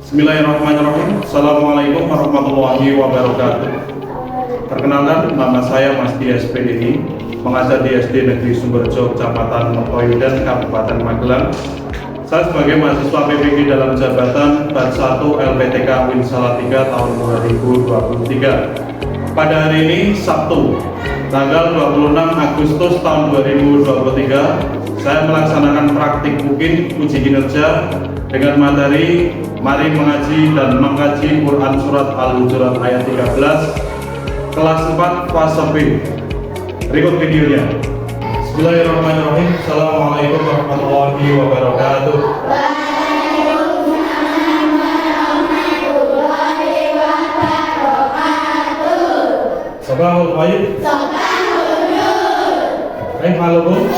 Bismillahirrahmanirrahim. Assalamualaikum warahmatullahi wabarakatuh. Perkenalkan, nama saya Mas Dias PDI, mengajar di SD Negeri Sumberjo, Kecamatan Mertoyudan, Kabupaten Magelang. Saya sebagai mahasiswa PPG dalam jabatan Bat 1 LPTK Win Salatiga tahun 2023. Pada hari ini, Sabtu, tanggal 26 Agustus tahun 2023, saya melaksanakan praktik UKIN uji kinerja dengan materi Mari mengaji dan mengkaji Quran Surat Al-Hujurat ayat 13 kelas 4 fase B. Berikut videonya. Bismillahirrahmanirrahim. Assalamualaikum warahmatullahi wabarakatuh. Sabahul khair. Halukum.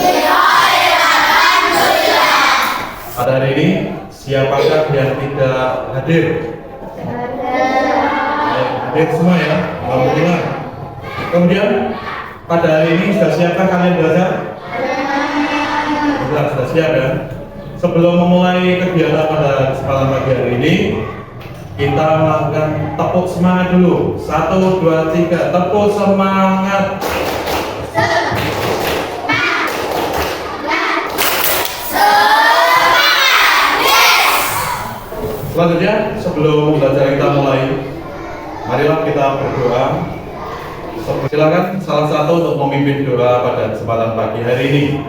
Pada hari ini, siapakah yang tidak hadir? Hadir semua ya, alhamdulillah. Kemudian pada hari ini sudah siapkah kalian belajar? Sudah siap ya. Sebelum memulai kegiatan pada kesempatan pagi hari ini, kita melakukan tepuk semangat dulu. 1, 2, 3, tepuk semangat. Selanjutnya, sebelum belajar kita mulai, marilah kita berdoa. Silakan salah satu untuk memimpin doa pada kesempatan pagi hari ini.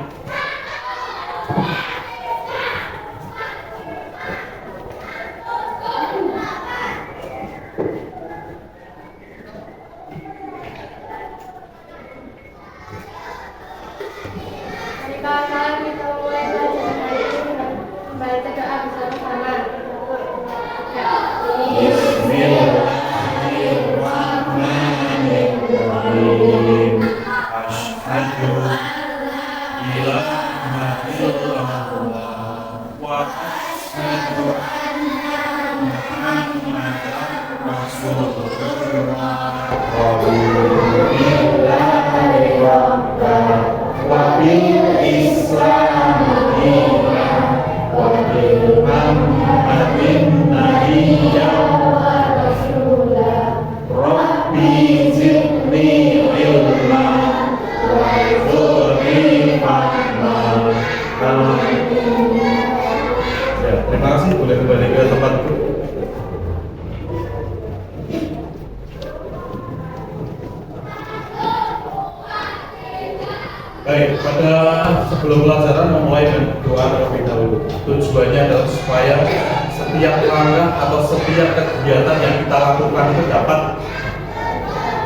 Terima kasih, boleh kembali ke tempat. Baik, pada sebelum pelajaran memulai dengan doa terlebih dahulu. Tujuannya adalah supaya setiap langkah atau setiap kegiatan yang kita lakukan itu dapat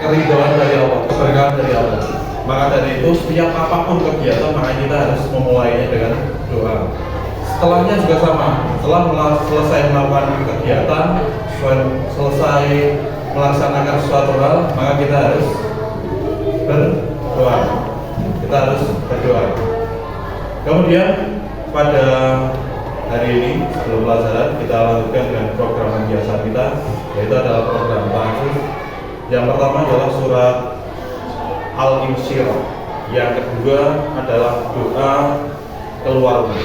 keridhaan dari Allah, keberkahan dari Allah. Maka dari itu setiap apapun kegiatan, maka kita harus memulainya dengan doa. Setelahnya juga sama. Setelah selesai melakukan kegiatan, selesai melaksanakan suatu hal, maka kita harus berdoa. Kita harus berdoa. Kemudian pada hari ini sebelum pelajaran kita lanjutkan dengan program yang biasa kita, yaitu adalah program tahfiz. Yang pertama adalah surat Al-Insyirah. Yang kedua adalah doa keluarga.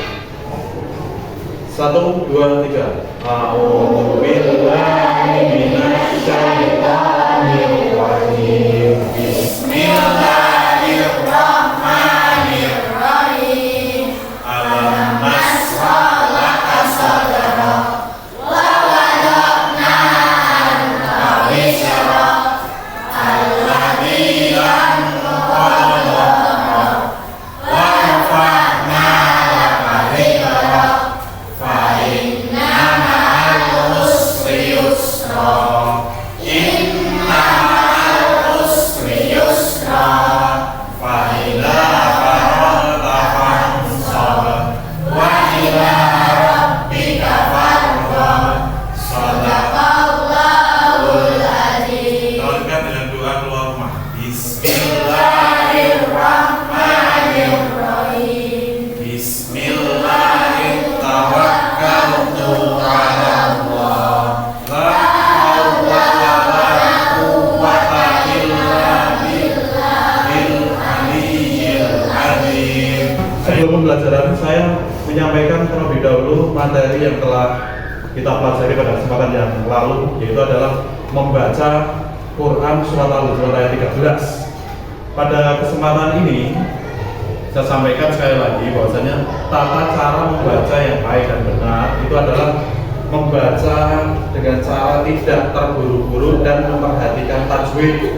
1, 2, 3. A'udzu billahi minasy syaithanir rajim. Bismillahirrahmanirrahim. Alam nashrah laka sadrak wa wada'na anka wizrak alladzi anqadha dhahrak wa rafa'na laka dhikrak fa inna ma'al kesempatan yang lalu, yaitu adalah membaca Quran surat Al-Hujurat ayat 13. Pada kesempatan ini saya sampaikan sekali lagi bahwasanya tata cara membaca yang baik dan benar itu adalah membaca dengan cara tidak terburu-buru dan memperhatikan tajwid.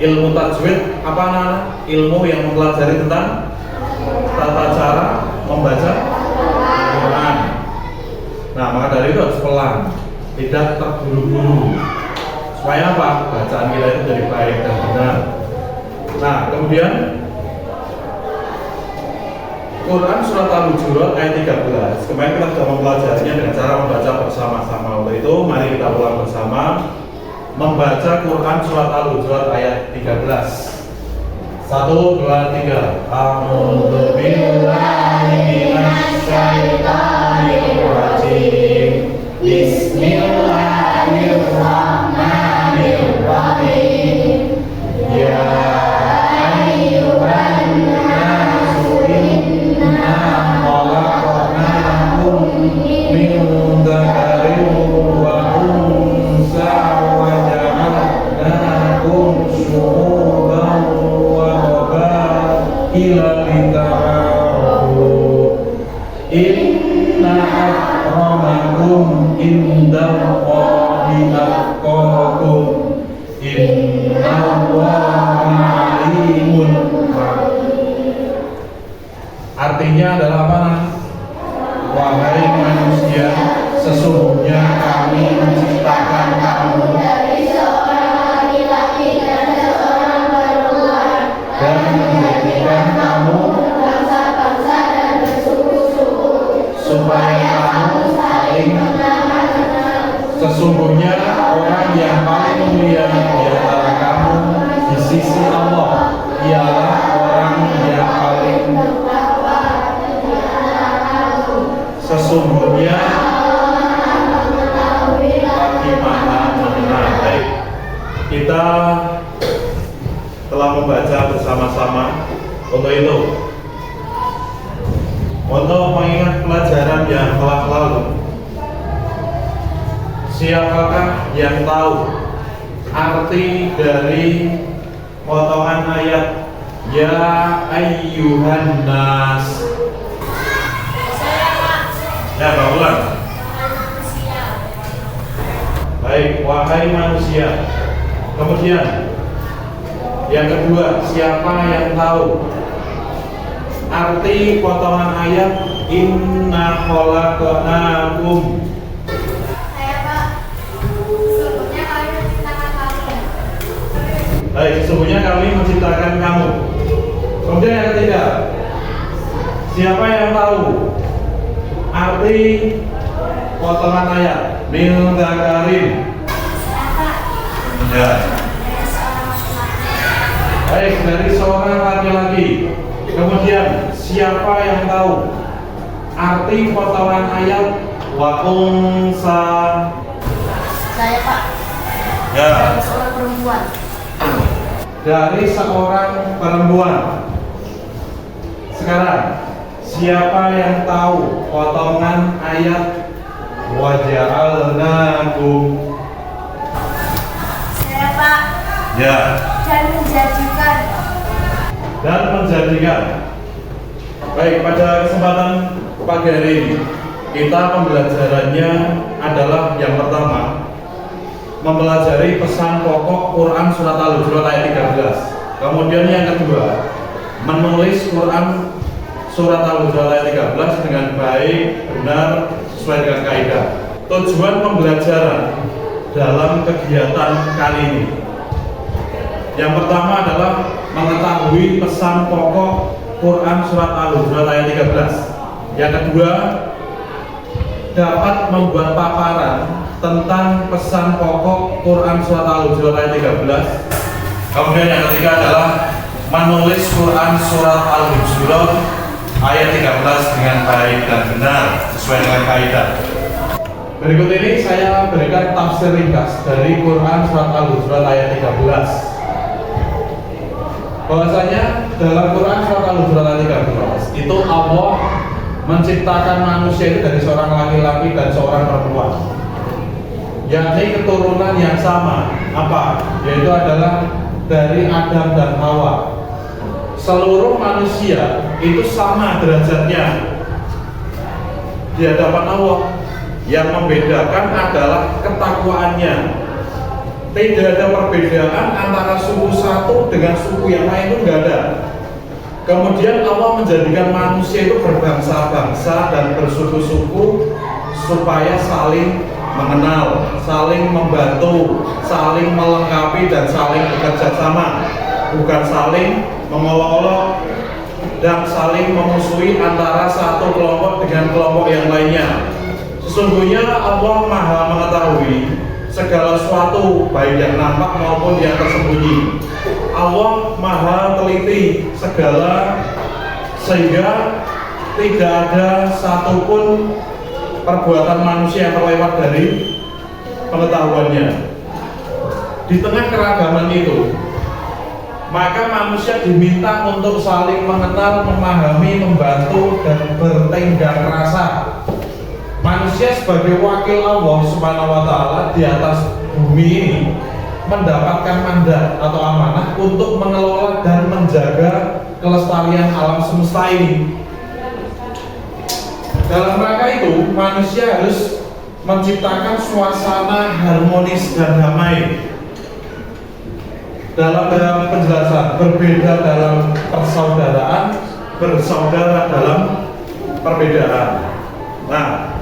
Ilmu tajwid apa namanya? Ilmu yang mempelajari tentang tata cara membaca Quran. Nah, maka dari itu harus pelan, tidak terburu-buru. Supaya apa? Bacaan kita itu jadi baik dan benar. Nah, kemudian Quran surat Al-Hujurat ayat 13. Kemarin kita sudah mempelajarinya dengan cara membaca bersama-sama. Untuk itu, mari kita ulang bersama membaca Quran surat Al-Hujurat ayat 13. 1, 2, 3. A'udzu billahi minasy syaithanir rajim. Bismillahirrahmanirrahim. Ya ayyuhan nasu inna khalaqnakum min dzakarin wa unsa wa ja'alnakum syu'uban wa qabaila lita'arafu. Inna akramakum indallahi atqakum. Innallaha alimun khabir. Artinya adalah apa? Wahai manusia, sesungguhnya kami menciptakan kamu dari seorang laki-laki dan seorang perempuan dan menjadikan kamu bangsa-bangsa dan bersuku-suku supaya kamu saling mengenal. Sesungguhnya orang yang paling mulia di antara kamu di sisi Allah ialah orang yang paling bertakwa di antara kamu. Sesungguhnya bagaimana mengenal. Baik, kita telah membaca bersama-sama. Untuk itu, untuk mengingat pelajaran yang telah lalu, siapakah yang tahu arti dari potongan ayat Ya ayyuhan nas? Ya, Pak ulang. Baik, wahai manusia. Kemudian yang kedua, siapa yang tahu arti potongan ayat Inna khalaqnakum? Baik, sesungguhnya kami menciptakan kamu. Kemudian yang ketiga, siapa yang tahu arti potongan ayat min dzakarin? Ya. Baik, dari seorang laki-laki. Kemudian siapa yang tahu arti potongan ayat wa unsa? Saya, Pak. Ya. Dari seorang perempuan. Dari seorang perempuan. Sekarang, siapa yang tahu potongan ayat waja'alnakum? Saya, Pak. Ya. Dan menjadikan. Dan menjadikan. Baik, pada kesempatan pagi hari ini kita pembelajarannya adalah yang pertama, mempelajari pesan pokok Quran surat Al-Hujurat ayat 13. Kemudian yang kedua, menulis Quran surat Al-Hujurat ayat 13 dengan baik, benar, sesuai dengan kaidah. Tujuan pembelajaran dalam kegiatan kali ini, yang pertama adalah mengetahui pesan pokok Quran surat Al-Hujurat ayat 13. Yang kedua, dapat membuat paparan tentang pesan pokok Quran surat Al-Hujurat ayat 13. Kemudian yang ketiga adalah menulis Quran surat Al-Hujurat ayat 13 dengan baik dan benar sesuai dengan kaidah. Berikut ini saya berikan tafsir ringkas dari Quran surat Al-Hujurat ayat 13. Bahwasanya dalam Quran surat Al-Hujurat ayat 13 itu Allah menciptakan manusia itu dari seorang laki-laki dan seorang perempuan. yakni keturunan yang sama. Apa? Yaitu adalah dari Adam dan Hawa. Seluruh manusia itu sama derajatnya di hadapan Allah. Yang membedakan adalah ketakwaannya. Tidak ada perbedaan antara suku satu dengan suku yang lain, itu nggak ada. Kemudian Allah menjadikan manusia itu berbangsa-bangsa dan bersuku-suku supaya saling mengenal, saling membantu, saling melengkapi dan saling bekerja sama, bukan saling mengolok-olok dan saling memusuhi antara satu kelompok dengan kelompok yang lainnya. Sesungguhnya Allah Maha mengetahui segala sesuatu, baik yang nampak maupun yang tersembunyi. Allah Maha teliti segala, sehingga tidak ada satupun perbuatan manusia yang terlewat dari pengetahuannya. Di tengah keragaman itu, maka manusia diminta untuk saling mengenal, memahami, membantu, dan bertenggang rasa. Manusia sebagai wakil Allah Subhanahu wa Ta'ala di atas bumi ini mendapatkan mandat atau amanah untuk mengelola dan menjaga kelestarian alam semesta ini. Dalam rangka itu, manusia harus menciptakan suasana harmonis dan damai. Dalam penjelasan, berbeda dalam persaudaraan, bersaudara dalam perbedaan. Nah,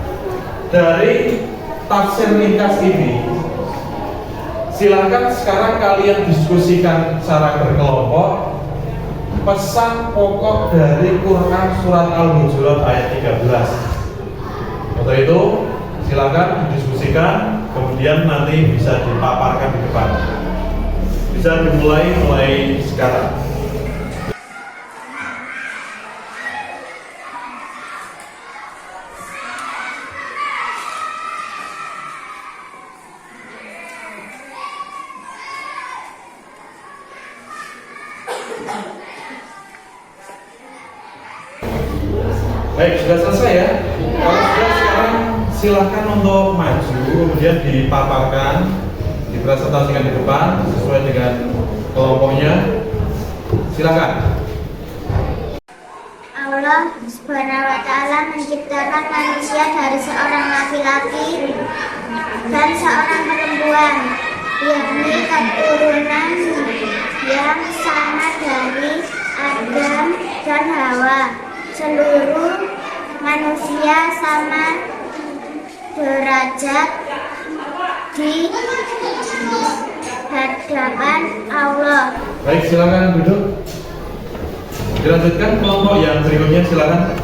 dari tafsir ringkas ini, silakan sekarang kalian diskusikan secara berkelompok pesan pokok dari Quran surat Al-Hujurat ayat 13. Untuk itu silakan didiskusikan, kemudian nanti bisa dipaparkan di depan. Bisa dimulai sekarang. Baik, sudah selesai ya. Kalau sudah, sekarang silahkan untuk maju, kemudian dipaparkan, dipresentasikan di depan sesuai dengan kelompoknya. Silakan. Allah Subhanahu wa Ta'ala menciptakan manusia dari seorang laki-laki dan seorang perempuan, yakni keturunan yang sama dari Adam dan Hawa. Seluruh manusia sama derajat di hadapan Allah. Baik, silakan duduk. Dilanjutkan kelompok yang berikutnya, silakan.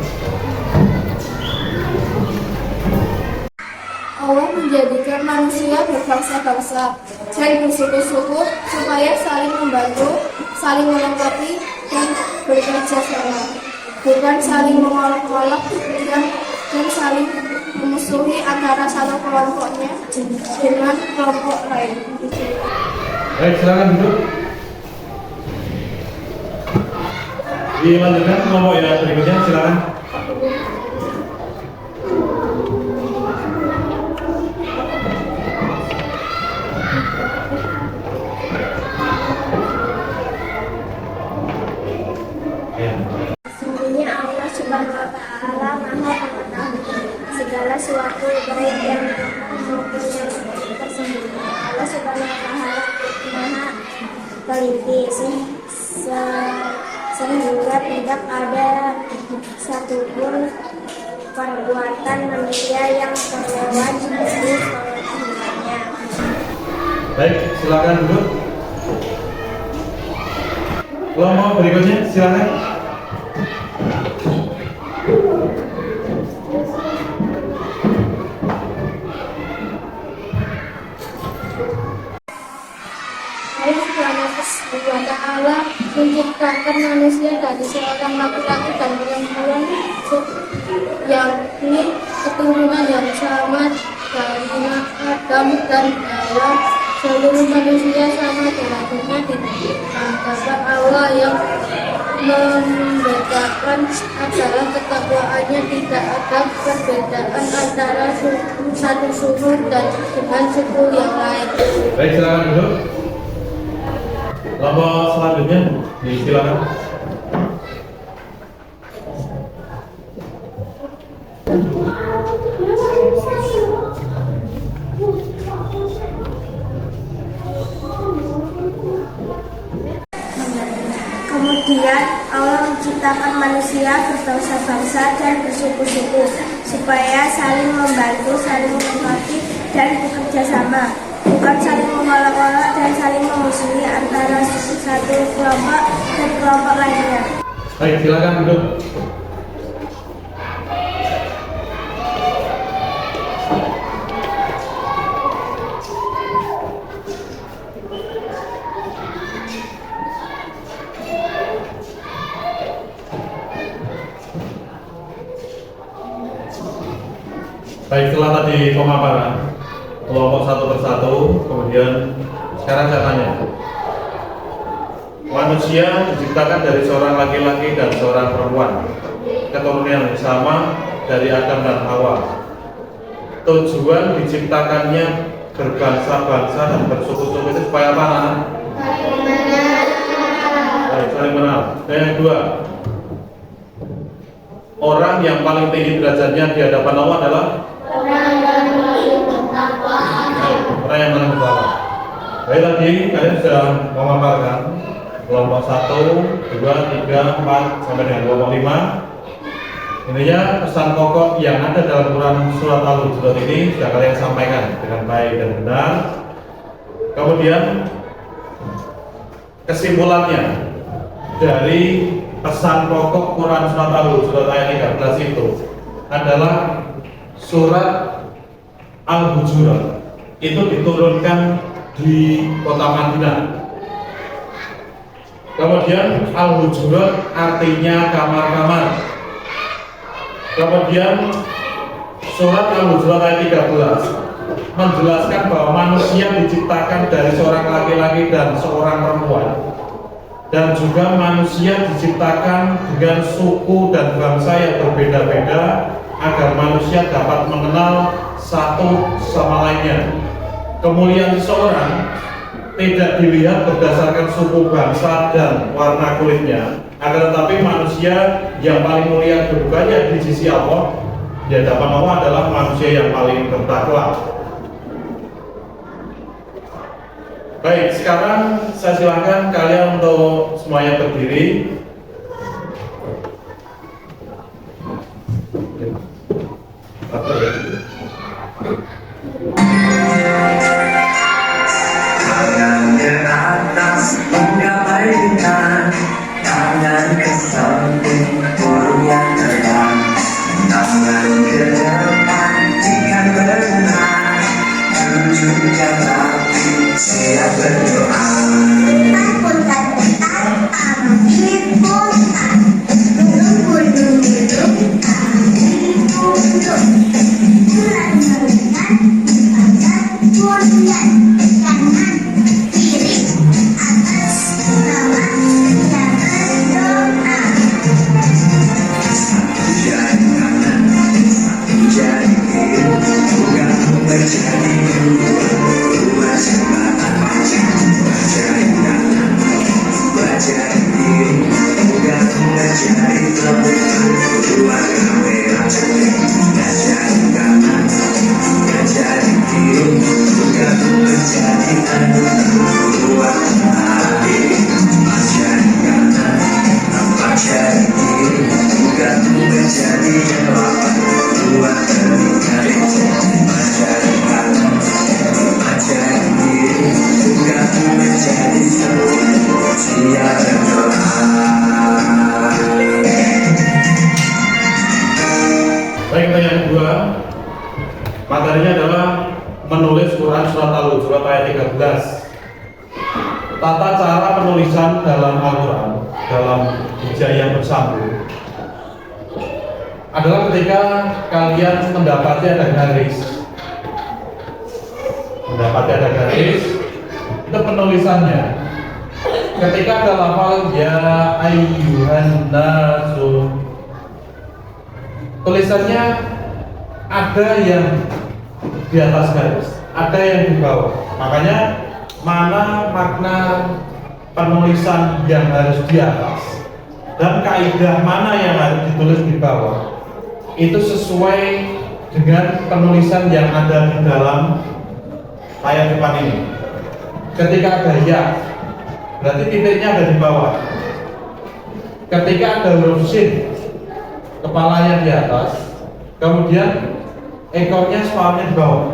Allah menjadikan manusia berbangsa-bangsa dan bersuku-suku supaya saling membantu, saling melengkapi, dan bekerja sama, bukan saling mengolok-olok dan saling memusuhi antara satu kelompoknya dengan kelompok lain. Baik, silakan duduk. Dilanjutkan kelompok yang berikutnya, silakan. Sesungguhnya Allah Subhanahu wa Ta'ala Maha Mengetahui segala sesuatu, baik yang maupun yang tersembunyi. Allah Subhanahu wa Ta'ala Maha teliti sehingga tidak ada satupun perbuatan manusia yang terlewat dari pengetahuannya. Baik, silakan duduk. Kelompok berikutnya, silakan. Allah Subhanahu wa Ta'ala menciptakan manusia dari seorang laki-laki dan perempuan, yakni keturunan yang sama dari Adam dan Hawa. seluruh manusia sama berlakunya di hadapan Allah. Yang membedakan adalah ketakwaannya. Tidak ada perbedaan antara satu suku dengan suku yang lain. Baik, silakan duduk. Kelompok selanjutnya disilakan. Kemudian Allah menciptakan manusia berbangsa-bangsa dan bersuku-suku supaya saling membantu, saling melengkapi dan bekerja sama, bukan saling mengolok-olok dan saling memusuhi antara satu kelompok dan kelompok lainnya. Baik, silakan duduk. Baik, setelah tadi pemaparan kelompok satu persatu, kemudian sekarang saya tanya, manusia diciptakan dari seorang laki-laki dan seorang perempuan, keturunan yang sama dari Adam dan Hawa. Tujuan diciptakannya berbangsa-bangsa dan bersuku-suku itu supaya apa, anak? Baik, saling mengenal. Dan yang kedua, orang yang paling tinggi derajatnya di hadapan Allah adalah orang yang paling bertakwa. Baik, tadi kalian sudah memaparkan kelompok 1, 2, 3, 4 sampai dengan kelompok 5. Intinya pesan pokok yang ada dalam Quran surat Al-Hujurat ini sudah kalian sampaikan dengan baik dan benar. Kemudian kesimpulannya dari pesan pokok Quran surat Al-Hujurat ayat 13 itu adalah surat Al-Hujurat itu diturunkan di kota Madinah. Kemudian Al-Hujurat artinya kamar-kamar. Kemudian surat Al-Hujurat ayat 13 menjelaskan bahwa manusia diciptakan dari seorang laki-laki dan seorang perempuan, dan juga manusia diciptakan dengan suku dan bangsa yang berbeda-beda agar manusia dapat mengenal satu sama lainnya. Kemuliaan seseorang tidak dilihat berdasarkan suku, bangsa, dan warna kulitnya, akan tetapi manusia yang paling mulia kedudukannya di sisi Allah, di hadapan Allah, adalah manusia yang paling bertakwa. Baik, sekarang saya silakan kalian untuk semuanya berdiri. Tangan ke atas menggabaikan, tangan ke samping burung yang terbang, tangan ke depan ikan berenang, tunjukkan api siap berdoa. Baik, yang kedua materinya adalah menulis Quran surat Al-Hujurat ayat 13. Tata cara penulisan dalam Al-Quran dalam hijayah bersambung adalah ketika kalian mendapati ada garis, penulisannya. Ketika ada lafal ya ayyuhan nasu, tulisannya ada yang di atas garis, ada yang di bawah. Makanya mana makna penulisan yang harus di atas dan kaidah mana yang harus ditulis di bawah itu sesuai dengan penulisan yang ada di dalam layar depan ini. Ketika ada ya, berarti titiknya ada di bawah. Ketika ada huruf sin, kepalanya di atas, kemudian ekornya spalnya di bawah.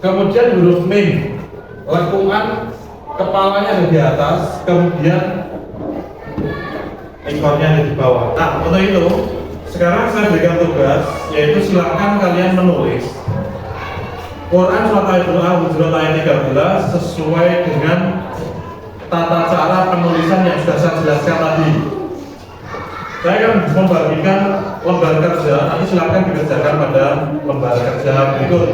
Kemudian huruf mim, lengkungan kepalanya ada di atas, kemudian ekornya ada di bawah. Nah, untuk itu sekarang saya berikan tugas, yaitu silakan kalian menulis Quran surat Al-Hujurat ayat 13 sesuai dengan tata cara penulisan yang sudah saya jelaskan tadi. Saya akan membagikan lembar kerja, nanti silakan dikerjakan pada lembar kerja berikut.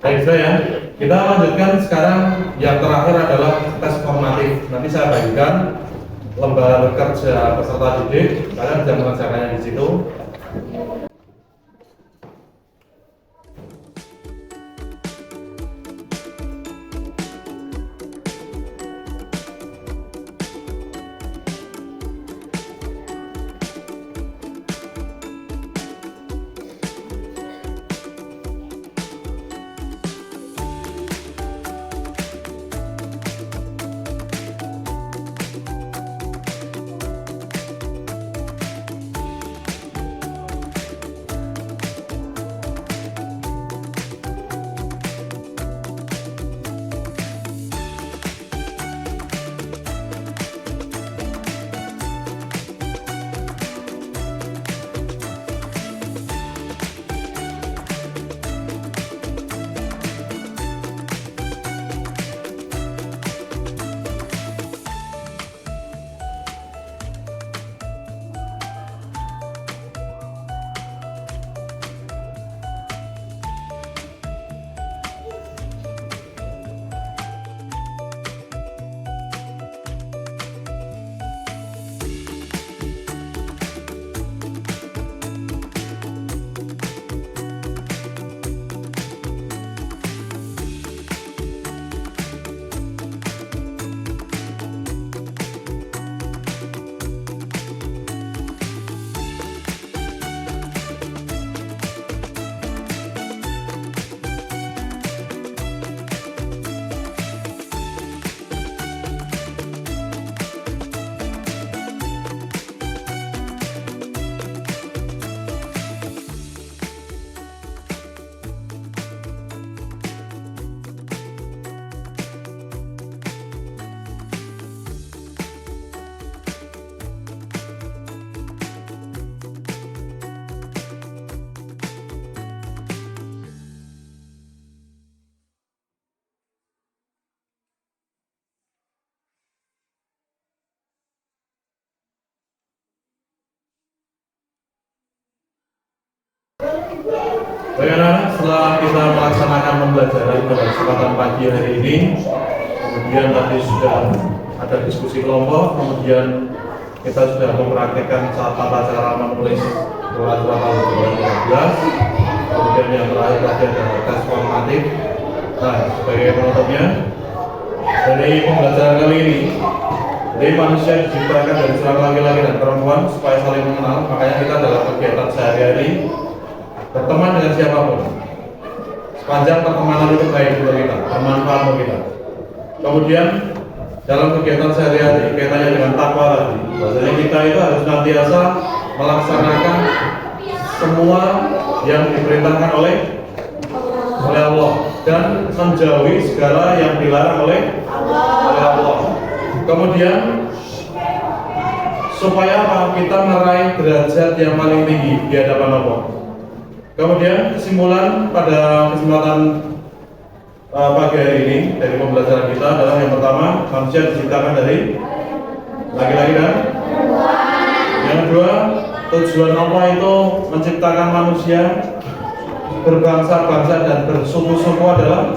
Baik saya, kita lanjutkan sekarang yang terakhir adalah tes formatif. Nanti saya bagikan lembar kerja peserta didik, kalian bisa mengerjakannya di situ. Bagaimana setelah kita melaksanakan pembelajaran pada kesempatan pagi hari ini, kemudian tadi sudah ada diskusi kelompok, kemudian kita sudah mempraktikkan tata cara menulis surat-surat Al-Quran 13, kemudian yang terakhir tadi ada tes formatif. Nah, sebagai penutupnya dari pembelajaran kali ini, jadi manusia diciptakan dari seorang laki-laki dan perempuan supaya saling mengenal. Makanya kita dalam kegiatan sehari-hari berteman dengan siapapun, sepanjang pertemanan itu baik untuk kita, bermanfaat untuk kita. Kemudian dalam kegiatan sehari-hari kaitannya dengan takwa tadi, bahwasanya kita itu harus senantiasa melaksanakan semua yang diperintahkan oleh Allah dan menjauhi segala yang dilarang oleh Allah. Kemudian supaya apa? Kita meraih derajat yang paling tinggi di hadapan Allah. Kemudian kesimpulan pada kesempatan pagi hari ini dari pembelajaran kita adalah yang pertama, manusia diciptakan dari laki-laki dan yang kedua, tujuan Allah itu menciptakan manusia berbangsa-bangsa dan bersuku-suku adalah.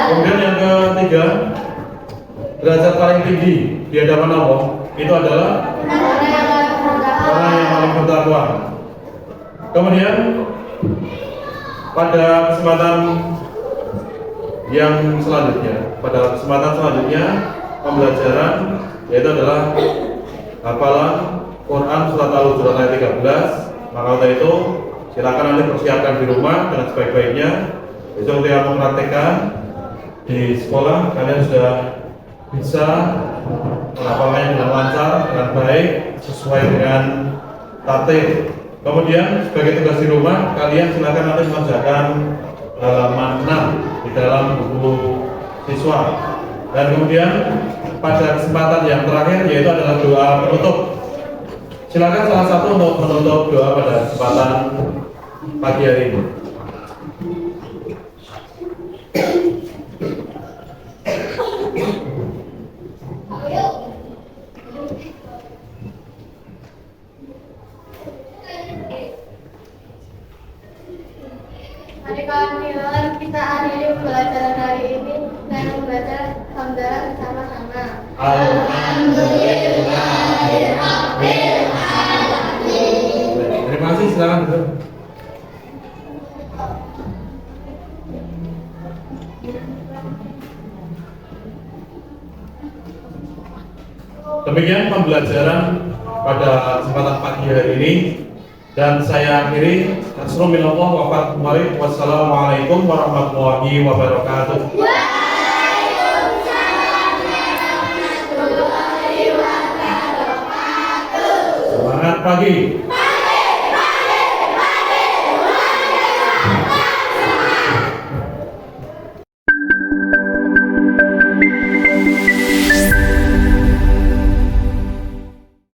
Kemudian yang ketiga, derajat paling tinggi di hadapan Allah itu adalah orang yang paling bertakwa. Kemudian pada kesempatan yang selanjutnya, pembelajaran yaitu adalah hafalan Quran surat Al-Hujurat ayat 13. Maka untuk itu silakan nanti persiapkan di rumah dengan sebaik-baiknya. Besok ketika mempraktekkan di sekolah kalian sudah bisa menghafalnya dengan lancar, dengan baik, sesuai dengan tartil. Kemudian sebagai tugas di rumah, kalian silakan nanti mengerjakan halaman 6 di dalam buku siswa. Dan kemudian pada kesempatan yang terakhir yaitu adalah doa penutup. Silakan salah satu untuk menutup doa pada kesempatan pagi hari ini. Mari kawan-kawan kita akhiri pembelajaran hari ini dengan membaca hamdalah bersama-sama. Terima kasih, silakan duduk. Demikian pembelajaran pada kesempatan pagi hari ini. Dan saya akhiri. Wassalamualaikum warahmatullahi wabarakatuh. Semangat pagi.